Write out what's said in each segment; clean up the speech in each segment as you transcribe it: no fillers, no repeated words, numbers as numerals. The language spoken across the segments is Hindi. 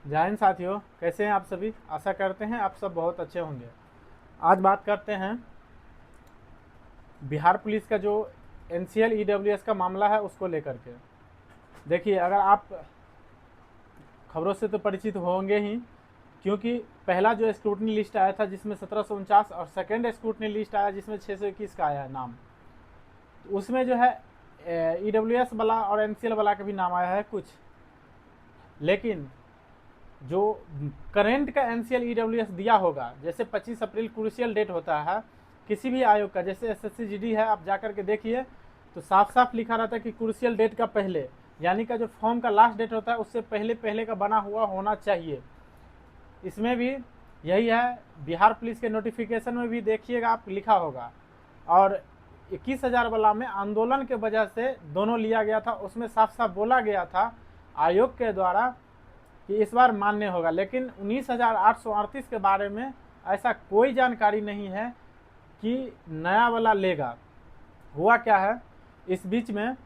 जय हिंद साथियों, कैसे हैं आप सभी। आशा करते हैं आप सब बहुत अच्छे होंगे। आज बात करते हैं बिहार पुलिस का जो एनसीएल ईडब्ल्यूएस का मामला है उसको लेकर के। देखिए, अगर आप खबरों से तो परिचित होंगे ही, क्योंकि पहला जो स्क्रूटनी लिस्ट आया था जिसमें 1749 और सेकेंड स्क्रूटनी लिस्ट आया जिसमें 621 का आया है नाम। तो उसमें जो है ईडब्ल्यूएस वाला और एनसीएल वाला का भी नाम आया है कुछ। लेकिन जो करेंट का एनसीएल ईडब्ल्यूएस दिया होगा, जैसे 25 अप्रैल क्रूशियल डेट होता है किसी भी आयोग का, जैसे एसएससी जीडी है, आप जाकर के देखिए तो साफ साफ लिखा रहता है कि क्रूशियल डेट का पहले, यानी का जो फॉर्म का लास्ट डेट होता है उससे पहले पहले का बना हुआ होना चाहिए। इसमें भी यही है, बिहार पुलिस के नोटिफिकेशन में भी देखिएगा आप लिखा होगा। और 21,000 वाला में आंदोलन के वजह से दोनों लिया गया था, उसमें साफ साफ बोला गया था आयोग के द्वारा कि इस बार मान्य होगा। लेकिन 19,838 के बारे में ऐसा कोई जानकारी नहीं है कि नया वाला लेगा। हुआ क्या है इस बीच में,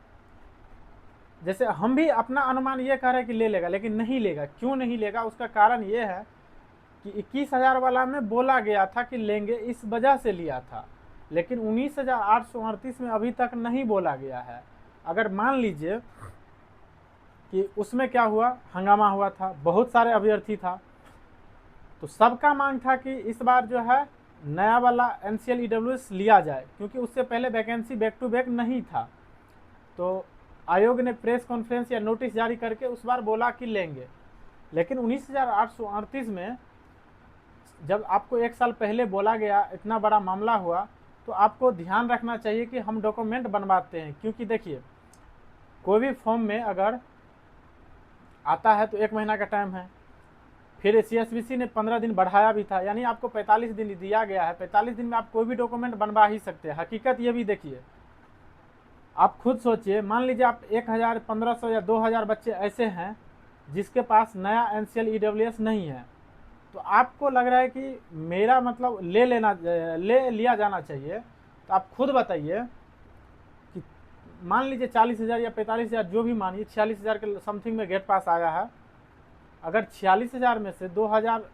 जैसे हम भी अपना अनुमान ये कह रहे हैं कि ले लेगा, लेकिन नहीं लेगा। क्यों नहीं लेगा, उसका कारण ये है कि 21,000 वाला में बोला गया था कि लेंगे, इस वजह से लिया था। लेकिन 19,838 में अभी तक नहीं बोला गया है। अगर मान लीजिए कि उसमें क्या हुआ, हंगामा हुआ था, बहुत सारे अभ्यर्थी था, तो सबका मांग था कि इस बार जो है नया वाला एनसीएल ईडब्ल्यूएस लिया जाए, क्योंकि उससे पहले वैकेंसी बैक टू बैक नहीं था। तो आयोग ने प्रेस कॉन्फ्रेंस या नोटिस जारी करके उस बार बोला कि लेंगे। लेकिन 19,838 में जब आपको एक साल पहले बोला गया, इतना बड़ा मामला हुआ, तो आपको ध्यान रखना चाहिए कि हम डॉक्यूमेंट बनवाते हैं। क्योंकि देखिए, कोई भी फॉर्म में अगर आता है तो 1 महीना का टाइम है, फिर सीएसबीसी ने 15 दिन बढ़ाया भी था, यानी आपको 45 दिन दिया गया है। 45 दिन में आप कोई भी डॉक्यूमेंट बनवा ही सकते हैं। हकीकत ये भी देखिए, आप खुद सोचिए, मान लीजिए आप 1,000, 1,500 या 2,000 बच्चे ऐसे हैं जिसके पास नया एनसीएल ईडब्ल्यूएस नहीं है, तो आपको लग रहा है कि मेरा मतलब ले लिया जाना चाहिए। तो आप खुद बताइए कि मान लीजिए 40,000 या 45,000, जो भी मानिए, 46,000 के समथिंग में गेट पास आया है। अगर 46,000 में से 2,000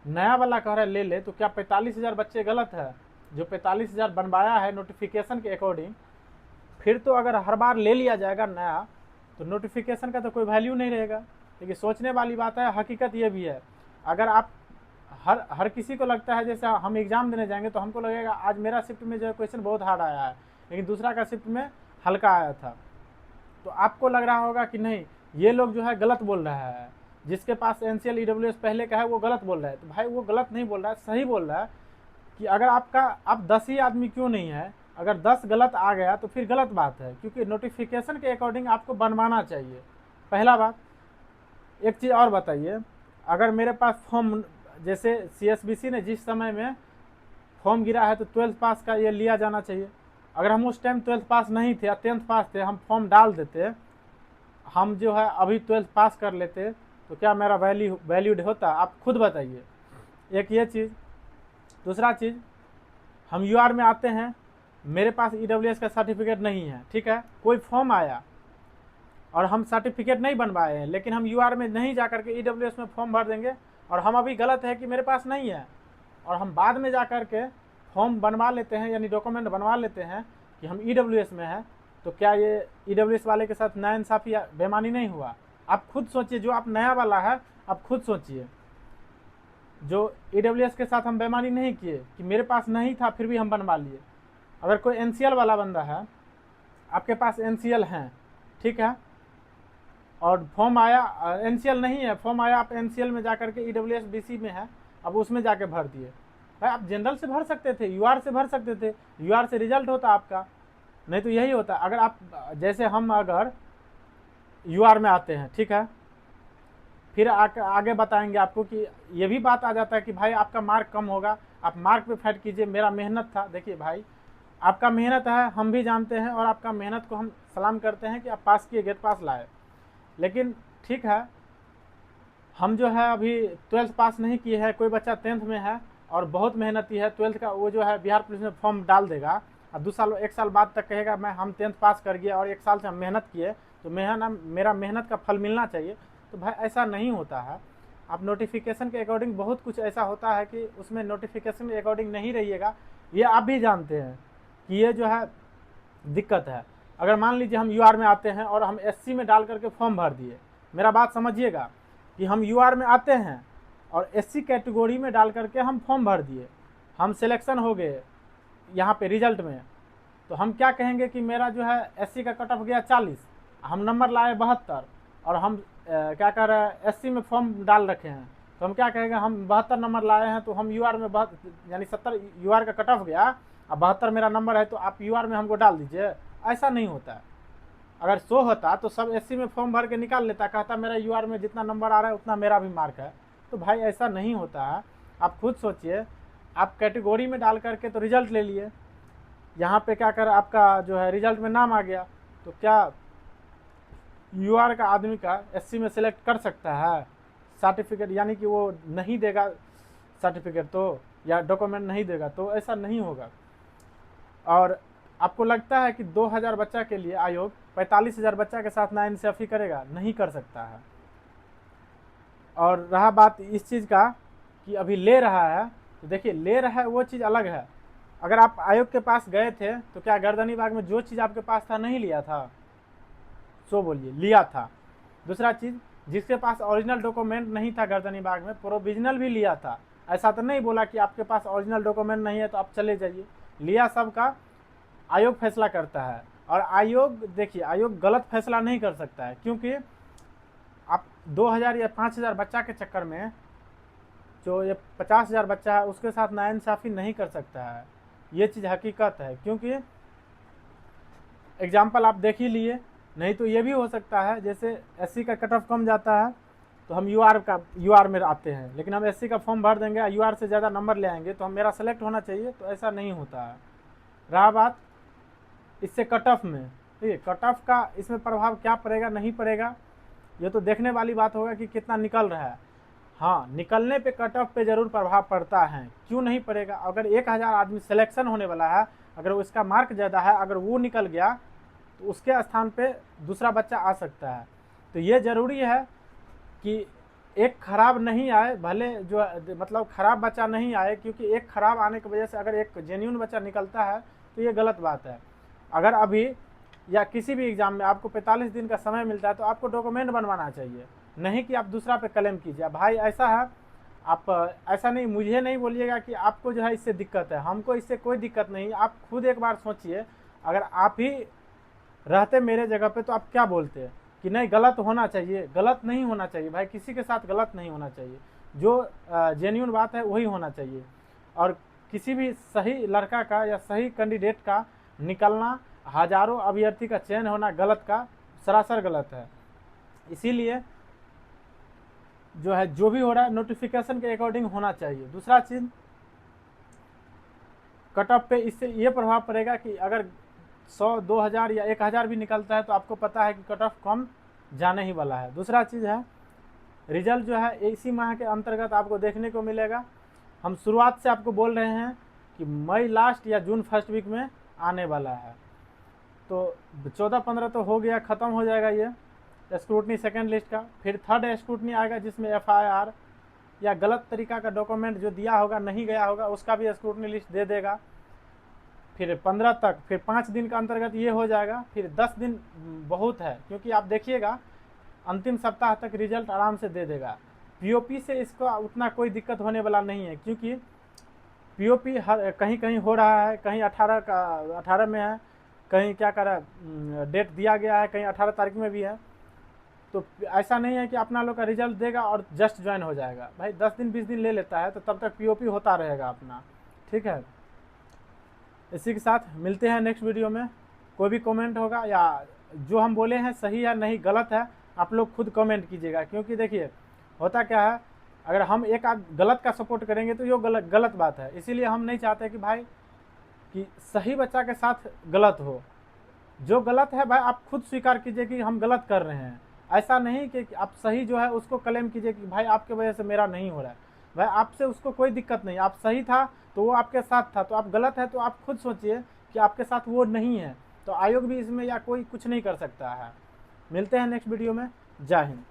नया वाला कह रहा है ले ले, तो क्या 45,000 बच्चे गलत है? जो 45,000 बनवाया है नोटिफिकेशन के अकॉर्डिंग, फिर तो अगर हर बार ले लिया जाएगा नया, तो नोटिफिकेशन का तो कोई वैल्यू नहीं रहेगा। लेकिन सोचने वाली बात है, हकीकत ये भी है। अगर आप हर किसी को लगता है, जैसे हम एग्जाम देने जाएंगे तो हमको लगेगा आज मेरा शिफ्ट में जो है क्वेश्चन बहुत हार्ड आया है, लेकिन दूसरा का शिफ्ट में हल्का आया था, तो आपको लग रहा होगा कि नहीं, ये लोग जो है गलत बोल रहा है, जिसके पास एनसीएल ईडब्ल्यूएस पहले का है वो गलत बोल रहा है। तो भाई वो गलत नहीं बोल रहा है, सही बोल रहा है कि अगर आप 10 ही आदमी क्यों नहीं है, अगर 10 गलत आ गया तो फिर गलत बात है, क्योंकि नोटिफिकेशन के अकॉर्डिंग आपको बनवाना चाहिए। पहला बात। एक चीज़ और बताइए, अगर मेरे पास फॉर्म, जैसे सीएसबीसी ने जिस समय में फॉर्म गिरा है तो 12th पास का ये लिया जाना चाहिए। अगर हम उस टाइम 12th पास नहीं थे या 10th पास थे, हम फॉर्म डाल देते, हम जो है अभी 12th पास कर लेते, तो क्या मेरा वैल्यूड होता? आप खुद बताइए। एक ये चीज़। दूसरा चीज़, हम यूआर में आते हैं, मेरे पास ईडब्ल्यूएस का सर्टिफिकेट नहीं है, ठीक है, कोई फॉर्म आया और हम सर्टिफिकेट नहीं बनवाए हैं, लेकिन हम यूआर में नहीं जा करके ईडब्ल्यूएस में फॉर्म भर देंगे, और हम अभी गलत है कि मेरे पास नहीं है, और हम बाद में जा करके फॉर्म बनवा लेते हैं, यानी डॉक्यूमेंट बनवा लेते हैं कि हम ईडब्ल्यूएस में है, तो क्या ये ईडब्ल्यूएस वाले के साथ नाइंसाफ़ी या बेईमानी नहीं हुआ? आप खुद सोचिए, जो आप नया वाला है आप खुद सोचिए, जो ईडब्ल्यूएस के साथ हम बेईमानी नहीं किए कि मेरे पास नहीं था फिर भी हम बनवा लिए। अगर कोई एनसीएल वाला बंदा है, आपके पास एनसीएल हैं, ठीक है, और फॉर्म आया, एनसीएल नहीं है, फॉर्म आया, आप एनसीएल में जाकर के ईडब्ल्यूएस बीसी में है, अब उसमें जाके भर दिए। भाई आप जनरल से भर सकते थे, यूआर से भर सकते थे, यूआर से रिजल्ट होता आपका। नहीं तो यही होता, अगर आप, जैसे हम अगर यूआर में आते हैं, ठीक है, फिर आगे बताएंगे आपको कि ये भी बात आ जाता है कि भाई आपका मार्क कम होगा, आप मार्क पे फाइट कीजिए, मेरा मेहनत था। देखिए भाई, आपका मेहनत है, हम भी जानते हैं, और आपका मेहनत को हम सलाम करते हैं कि आप पास किए, गेट पास लाए। लेकिन ठीक है, हम जो है अभी 12th पास नहीं किए हैं, कोई बच्चा 10th में है और बहुत मेहनती है 12th का, वो जो है बिहार पुलिस में फॉर्म डाल देगा, और 2 साल 1 साल बाद तक कहेगा हम 10th पास कर गया और 1 साल से हम मेहनत किए, तो मेरा मेहनत का फल मिलना चाहिए। तो भाई ऐसा नहीं होता है। आप नोटिफिकेशन के अकॉर्डिंग बहुत कुछ ऐसा होता है कि उसमें नोटिफिकेशन के अकॉर्डिंग नहीं रहिएगा, ये आप भी जानते हैं कि ये जो है दिक्कत है। अगर मान लीजिए हम यूआर में आते हैं और हम एससी में डाल करके फॉर्म भर दिए, मेरा बात समझिएगा कि हम यूआर में आते हैं और एससी कैटेगरी में डाल करके हम फॉर्म भर दिए, हम सिलेक्शन हो गए यहाँ पे रिजल्ट में, तो हम क्या कहेंगे कि मेरा जो है एससी का कट ऑफ गया 40, हम नंबर लाए 72 और हम क्या कर रहे हैं एससी में फॉर्म डाल रखे हैं, तो हम क्या कहेंगे हम 72 नंबर लाए हैं तो हम यूआर में यानी 70 यूआर का कट ऑफ गया, अब 72 मेरा नंबर है तो आप यूआर में हमको डाल दीजिए। ऐसा नहीं होता है। अगर सो होता तो सब एससी में फॉर्म भर के निकाल लेता, कहता मेरा यूआर में जितना नंबर आ रहा है उतना मेरा भी मार्क है। तो भाई ऐसा नहीं होता है। आप खुद सोचिए, आप कैटेगरी में डाल करके तो रिजल्ट ले लिए, यहाँ पे क्या कर आपका जो है रिजल्ट में नाम आ गया, तो क्या यूआर का आदमी का एससी में सिलेक्ट कर सकता है? सर्टिफिकेट यानी कि वो नहीं देगा सर्टिफिकेट तो, या डॉक्यूमेंट नहीं देगा तो ऐसा नहीं होगा। और आपको लगता है कि 2000 बच्चा के लिए आयोग 45,000 बच्चा के साथ नाइंसाफ़ी करेगा? नहीं कर सकता है। और रहा बात इस चीज़ का कि अभी ले रहा है, तो देखिए ले रहा है वो चीज़ अलग है। अगर आप आयोग के पास गए थे तो क्या गर्दनी बाग में जो चीज़ आपके पास था नहीं लिया था? सो बोलिए, लिया था। दूसरा चीज़, जिसके पास ओरिजिनल डॉक्यूमेंट नहीं था गर्दनी बाग में, प्रोविजनल भी लिया था। ऐसा तो नहीं बोला कि आपके पास ओरिजिनल डॉक्यूमेंट नहीं है तो आप चले जाइए, लिया सबका। आयोग फैसला करता है, और आयोग देखिए आयोग गलत फैसला नहीं कर सकता है, क्योंकि आप 2000 या 5000 बच्चा के चक्कर में जो ये 50,000 बच्चा है उसके साथ नाइंसाफ़ी नहीं कर सकता है। ये चीज़ हकीकत है, क्योंकि एग्जाम्पल आप देख ही लिए। नहीं तो ये भी हो सकता है जैसे एससी का कट ऑफ कम जाता है तो हम यूआर में आते हैं, लेकिन हम एससी का फॉर्म भर देंगे, यूआर से ज़्यादा नंबर ले आएंगे तो हम मेरा सेलेक्ट होना चाहिए, तो ऐसा नहीं होता है। रहा बात इससे कट ऑफ में, ठीक है, कट ऑफ का इसमें प्रभाव क्या पड़ेगा नहीं पड़ेगा ये तो देखने वाली बात होगा कि कितना निकल रहा है। हाँ, निकलने पे कट ऑफ पे ज़रूर प्रभाव पड़ता है, क्यों नहीं पड़ेगा? अगर 1000 आदमी सिलेक्शन होने वाला है, अगर उसका मार्क ज़्यादा है, अगर वो निकल गया तो उसके स्थान पे दूसरा बच्चा आ सकता है। तो ये ज़रूरी है कि एक खराब नहीं आए, भले जो मतलब खराब बच्चा नहीं आए, क्योंकि एक खराब आने की वजह से अगर एक जेन्युइन बच्चा निकलता है तो ये गलत बात है। अगर अभी या किसी भी एग्ज़ाम में आपको 45 दिन का समय मिलता है तो आपको डॉक्यूमेंट बनवाना चाहिए, नहीं कि आप दूसरा पे क्लेम कीजिए। भाई ऐसा है, आप ऐसा नहीं, मुझे नहीं बोलिएगा कि आपको जो है इससे दिक्कत है, हमको इससे कोई दिक्कत नहीं। आप खुद एक बार सोचिए, अगर आप ही रहते मेरे जगह पे तो आप क्या बोलते कि नहीं गलत होना चाहिए? गलत नहीं होना चाहिए भाई, किसी के साथ गलत नहीं होना चाहिए, जो जेन्युइन बात है वही होना चाहिए। और किसी भी सही लड़का का या सही कैंडिडेट का निकलना, हजारों अभ्यर्थी का चयन होना गलत का सरासर गलत है। इसीलिए जो है जो भी हो रहा है नोटिफिकेशन के अकॉर्डिंग होना चाहिए। दूसरा चीज़, कट ऑफ पे इससे ये प्रभाव पड़ेगा कि अगर 100, 2000 या 1000 भी निकलता है तो आपको पता है कि कट ऑफ कम जाने ही वाला है। दूसरा चीज़ है, रिजल्ट जो है इसी माह के अंतर्गत आपको देखने को मिलेगा। हम शुरुआत से आपको बोल रहे हैं कि मई लास्ट या जून फर्स्ट वीक में आने वाला है। तो 14-15 तो हो गया, ख़त्म हो जाएगा ये स्क्रूटनी सेकेंड लिस्ट का। फिर थर्ड स्क्रूटनी आएगा जिसमें एफआईआर या गलत तरीका का डॉक्यूमेंट जो दिया होगा नहीं गया होगा उसका भी स्क्रूटनी लिस्ट दे देगा। फिर 15 तक, फिर 5 दिन का अंतर्गत ये हो जाएगा। फिर 10 दिन बहुत है, क्योंकि आप देखिएगा अंतिम सप्ताह तक रिजल्ट आराम से दे देगा। पीओपी से इसका उतना कोई दिक्कत होने वाला नहीं है, क्योंकि पीओपी हर कहीं कहीं हो रहा है, कहीं 18 में है, कहीं क्या कर रहा है डेट दिया गया है, कहीं 18 तारीख में भी है। तो ऐसा नहीं है कि अपना लोग का रिजल्ट देगा और जस्ट ज्वाइन हो जाएगा। भाई 10 दिन 20 दिन ले लेता है, तो तब तक पीओपी होता रहेगा अपना, ठीक है। इसी के साथ मिलते हैं नेक्स्ट वीडियो में। कोई भी कमेंट होगा या जो हम बोले हैं सही है नहीं गलत है, आप लोग खुद कमेंट कीजिएगा। क्योंकि देखिए होता क्या है, अगर हम एक गलत का सपोर्ट करेंगे तो ये गलत बात है। इसीलिए हम नहीं चाहते कि भाई कि सही बच्चा के साथ गलत हो। जो गलत है भाई आप खुद स्वीकार कीजिए कि हम गलत कर रहे हैं। ऐसा नहीं कि आप सही जो है उसको क्लेम कीजिए कि भाई आपके वजह से मेरा नहीं हो रहा है। भाई आपसे उसको कोई दिक्कत नहीं, आप सही था तो वो आपके साथ था, तो आप गलत है तो आप खुद सोचिए कि आपके साथ वो नहीं है। तो आयोग भी इसमें या कोई कुछ नहीं कर सकता है। मिलते हैं नेक्स्ट वीडियो में। जय हिंद।